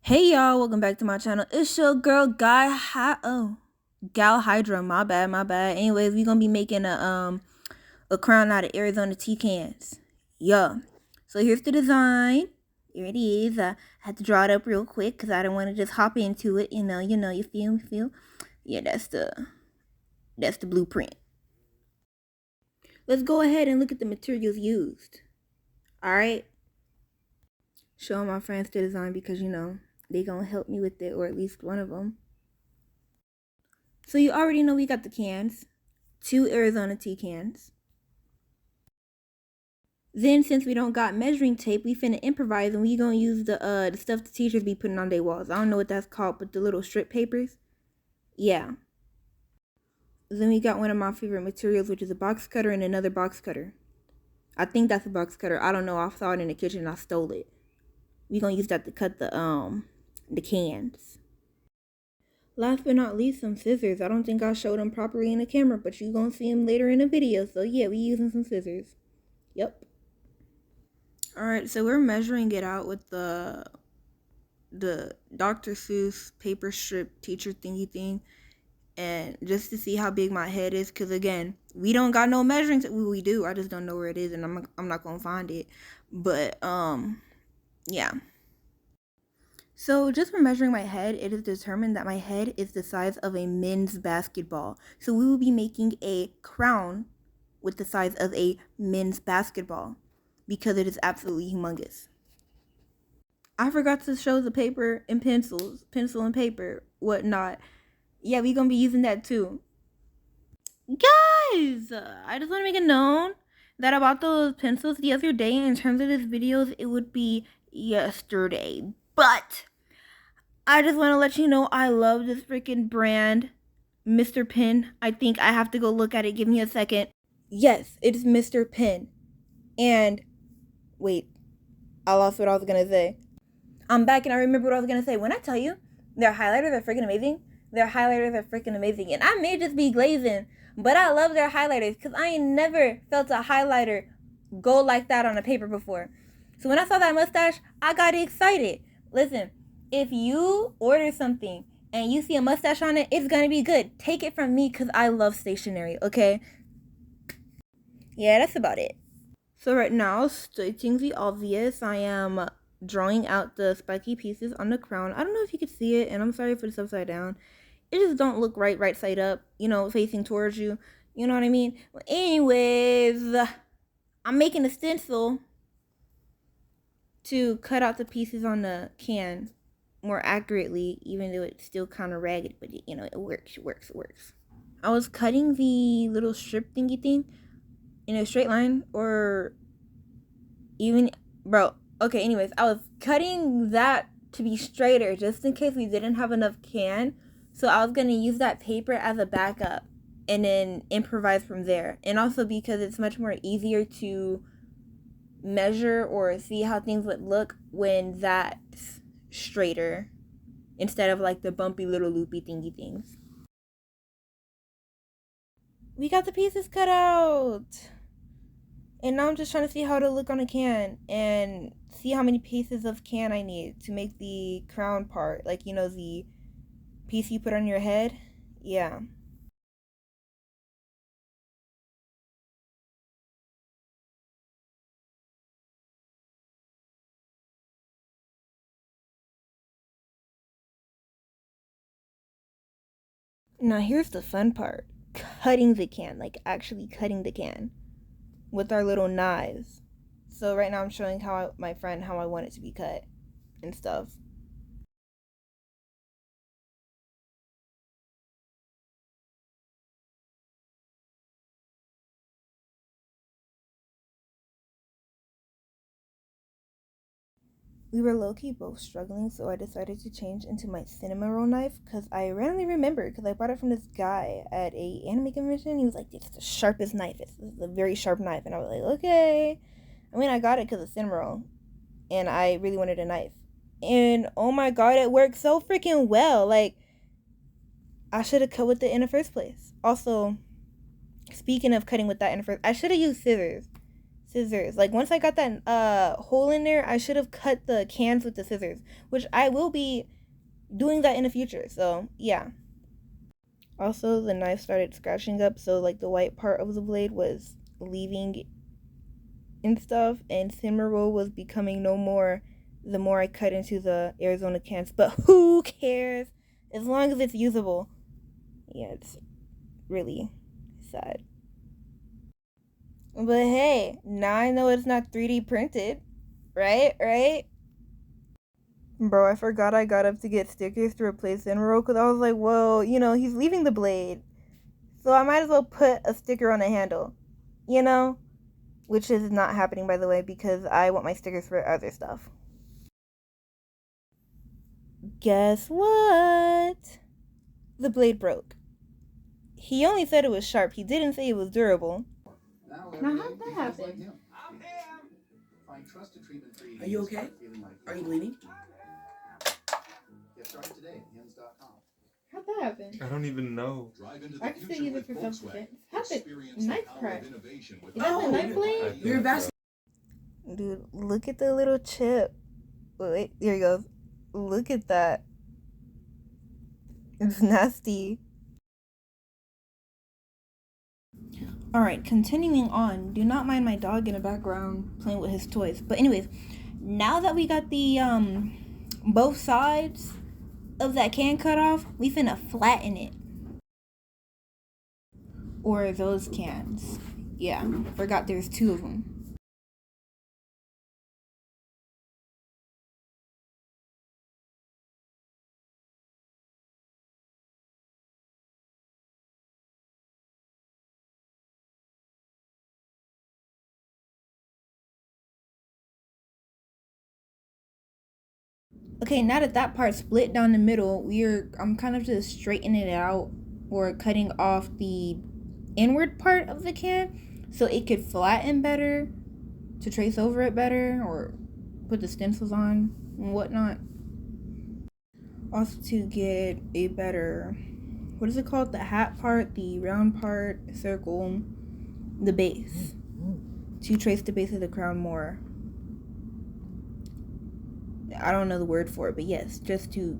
Hey y'all, welcome back to my channel. It's your girl Gal Hydra. My bad. Anyways, we gonna be making a crown out of Arizona tea cans. Yeah. So here's the design. Here it is. I had to draw it up real quick because I didn't want to just hop into it. You feel. Yeah, that's the blueprint. Let's go ahead and look at the materials used. Alright. Showing my friends the design because they gonna help me with it, or at least one of them. So you already know we got the cans. 2 Arizona tea cans. Then since we don't got measuring tape, we finna improvise and we gonna use the stuff the teachers be putting on their walls. I don't know what that's called, but the little strip papers. Yeah. Then we got one of my favorite materials, which is a box cutter and another box cutter. I think that's a box cutter. I don't know. I saw it in the kitchen and I stole it. We gonna use that to cut the cans. Last but not least, some scissors. I don't think I showed them properly in the camera, but you gonna see them later in the video. So yeah, we using some scissors. Yep. Alright, so we're measuring it out with the Dr. Seuss paper strip teacher thingy thing, and just to see how big my head is, because again, we don't got no measuring we do, I just don't know where it is, and I'm not gonna find it. But yeah. So just for measuring my head, it is determined that my head is the size of a men's basketball. So we will be making a crown with the size of a men's basketball because it is absolutely humongous. I forgot to show the paper and pencil and paper, whatnot. Yeah, we gonna be using that too. Guys, I just want to make it known that I bought those pencils the other day. In terms of this videos, it would be yesterday. But I just want to let you know I love this freaking brand, Mr. Pen. I think I have to go look at it. Give me a second. Yes, it is Mr. Pen. And wait, I lost what I was gonna say. I'm back and I remember what I was gonna say. When I tell you, their highlighters are freaking amazing. Their highlighters are freaking amazing. And I may just be glazing, but I love their highlighters because I ain't never felt a highlighter go like that on a paper before. So when I saw that mustache, I got excited. Listen, if you order something and you see a mustache on it, it's gonna be good. Take it from me because I love stationery, okay? Yeah, that's about it. So right now, stating the obvious, I am drawing out the spiky pieces on the crown. I don't know if you can see it, and I'm sorry if it's upside down. It just don't look right side up, facing towards you. You know what I mean? Well, anyways, I'm making a stencil to cut out the pieces on the can more accurately, even though it's still kind of ragged, but it works. I was cutting the little strip thingy thing in a straight line, or even, bro, okay, anyways, I was cutting that to be straighter just in case we didn't have enough can. So I was going to use that paper as a backup and then improvise from there. And also because it's much more easier to measure or see how things would look when that's straighter instead of like the bumpy little loopy thingy things. We got the pieces cut out. And now I'm just trying to see how to look on a can and see how many pieces of can I need to make the crown part. Like, the piece you put on your head. Yeah. Now here's the fun part. Cutting the can. Like, actually cutting the can with our little knives. So right now I'm showing my friend how I want it to be cut and stuff. We were low-key both struggling, so I decided to change into my cinema roll knife because I randomly remembered because I bought it from this guy at a anime convention. He was like, "It's the sharpest knife. It's a very sharp knife," and I was like, "Okay." I mean, I got it because of cinema roll, and I really wanted a knife. And oh my god, it worked so freaking well. Like, I should have cut with it in the first place. Also, speaking of cutting with that in the first, I should have used scissors. scissors. Like, once I got that hole in there, I should have cut the cans with the scissors, which I will be doing that in the future. So yeah. Also, the knife started scratching up, so like the white part of the blade was leaving and stuff, and cinnamon roll was becoming no more the more I cut into the Arizona cans. But who cares? As long as it's usable. Yeah, it's really sad. But hey, now I know it's not 3D printed. Right? Right? Bro, I forgot I got up to get stickers to replace Emerald because I was like, well, he's leaving the blade. So I might as well put a sticker on the handle. You know? Which is not happening, by the way, because I want my stickers for other stuff. Guess what? The blade broke. He only said it was sharp. He didn't say it was durable. Now, how'd that happen? Are you okay? Are you bleeding? How'd that happen? I don't even know. I can still use it for self-defense. How'd the knife crack? Is that Oh, the knife blade? You're best. Dude, look at the little chip. Wait, here he goes. Look at that. It's nasty. Alright, continuing on. Do not mind my dog in the background playing with his toys. But anyways, now that we got the both sides of that can cut off, we finna flatten it. Or those cans. Yeah, forgot there's two of them. Okay, now that that part split down the middle, I'm kind of just straightening it out or cutting off the inward part of the can so it could flatten better, to trace over it better, or put the stencils on and whatnot. Also to get a better, what is it called? The hat part, the round part, circle, the base. To trace the base of the crown more. I don't know the word for it, but yes, just to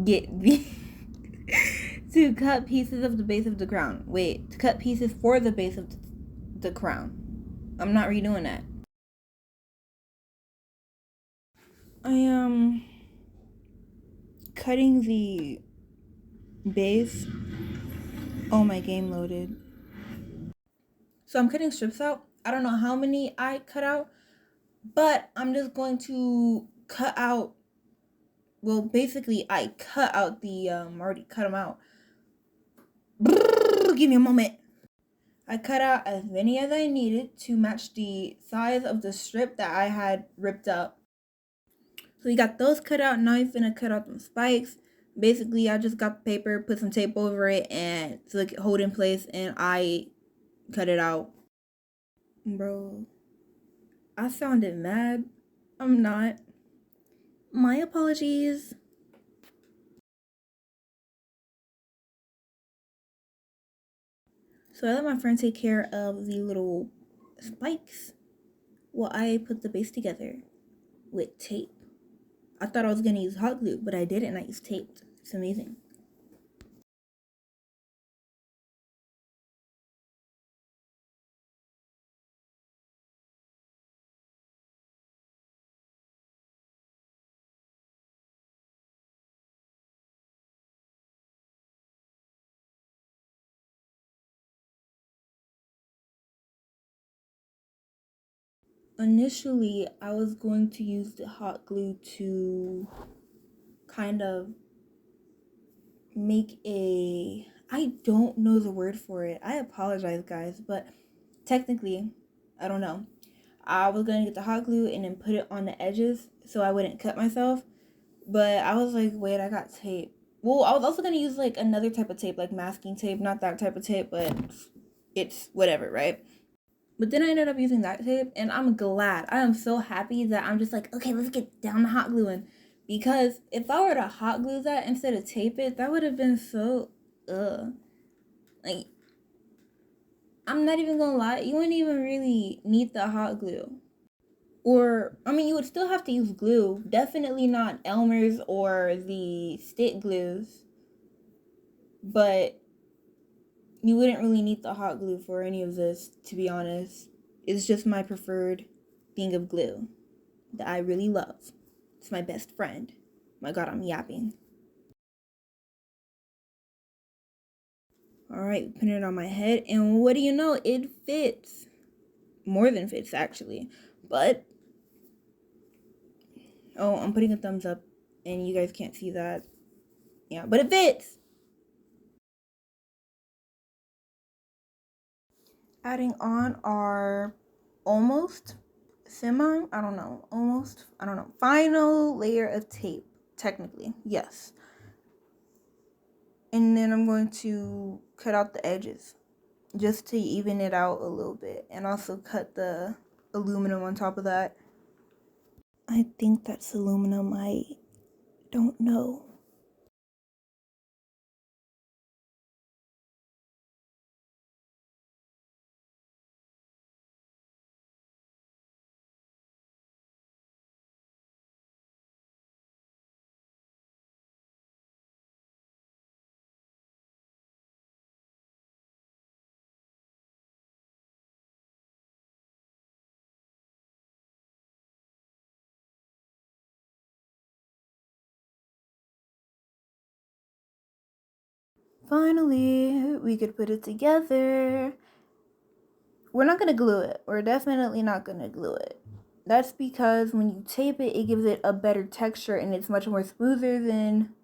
get the to cut pieces of the base of the crown. Wait, to cut pieces for the base of the crown. I'm not redoing that. I am cutting the base. Oh, my game loaded. So I'm cutting strips out. I don't know how many I cut out, but I'm just going to cut out. Well, basically, I cut out the already cut them out. Give me a moment. I cut out as many as I needed to match the size of the strip that I had ripped up. So we got those cut out. Now I'm gonna cut out some spikes. Basically, I just got the paper, put some tape over it, and to like hold in place, and I cut it out. Bro, I sounded mad. I'm not. My apologies. So I let my friend take care of the little spikes while I put the base together with tape. I thought I was going to use hot glue, but I didn't. I used tape. It's amazing. Initially, I was going to use the hot glue to kind of make a, I don't know the word for it. I apologize, guys, but technically, I don't know. I was going to get the hot glue and then put it on the edges so I wouldn't cut myself. But I was like, wait, I got tape. Well, I was also going to use like another type of tape, like masking tape, not that type of tape, but it's whatever, right? But then I ended up using that tape, and I'm glad. I am so happy that I'm just like, okay, let's get down the hot gluing. Because if I were to hot glue that instead of tape it, that would have been so, like, I'm not even gonna lie, you wouldn't even really need the hot glue. Or, I mean, you would still have to use glue. Definitely not Elmer's or the stick glues. But you wouldn't really need the hot glue for any of this, to be honest. It's just my preferred thing of glue that I really love. It's my best friend. My God, I'm yapping. Alright, putting it on my head, and what do you know? It fits. More than fits, actually. But, oh, I'm putting a thumbs up, and you guys can't see that. Yeah, but it fits! Adding on our almost final layer of tape, technically, yes. And then I'm going to cut out the edges just to even it out a little bit, and also cut the aluminum on top of that. I think that's aluminum, I don't know. Finally, we could put it together. We're not gonna glue it. We're definitely not gonna glue it. That's because when you tape it, it gives it a better texture and it's much more smoother than...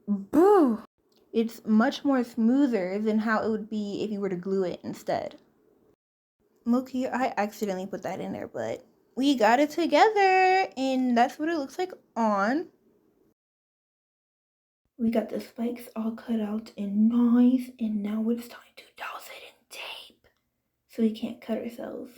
Boo! It's much more smoother than how it would be if you were to glue it instead. Low-key, I accidentally put that in there, but we got it together and that's what it looks like on. We got the spikes all cut out and nice, and now it's time to douse it in tape so we can't cut ourselves.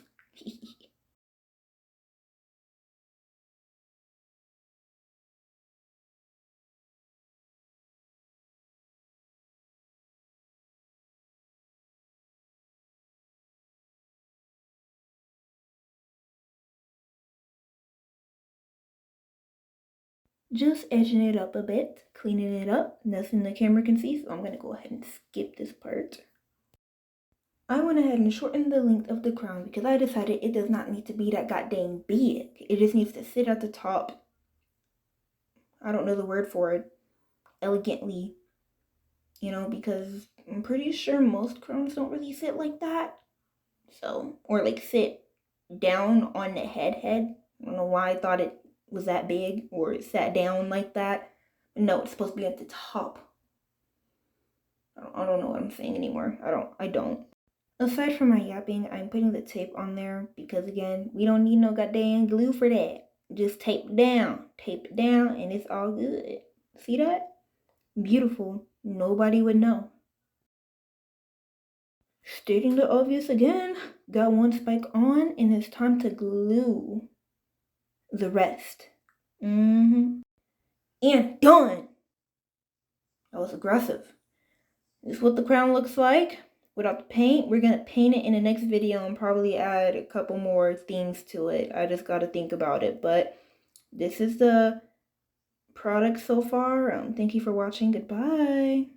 Just edging it up a bit, cleaning it up, nothing the camera can see, so I'm gonna go ahead and skip this part. I went ahead and shortened the length of the crown because I decided it does not need to be that goddamn big. It just needs to sit at the top. I don't know the word for it. Elegantly. You know, because I'm pretty sure most crowns don't really sit like that. So, or like sit down on the head. I don't know why I thought it was that big or it sat down like that. No, it's supposed to be at the top. I don't know what I'm saying anymore. I don't. Aside from my yapping, I'm putting the tape on there because again, we don't need no goddamn glue for that. Just tape it down, and it's all good. See that? Beautiful. Nobody would know. Stating the obvious again, got one spike on and it's time to glue the rest. And done! That was aggressive. This is what the crown looks like without the paint. We're gonna paint it in the next video and probably add a couple more things to it. I just gotta think about it, but this is the product so far. Thank you for watching. Goodbye.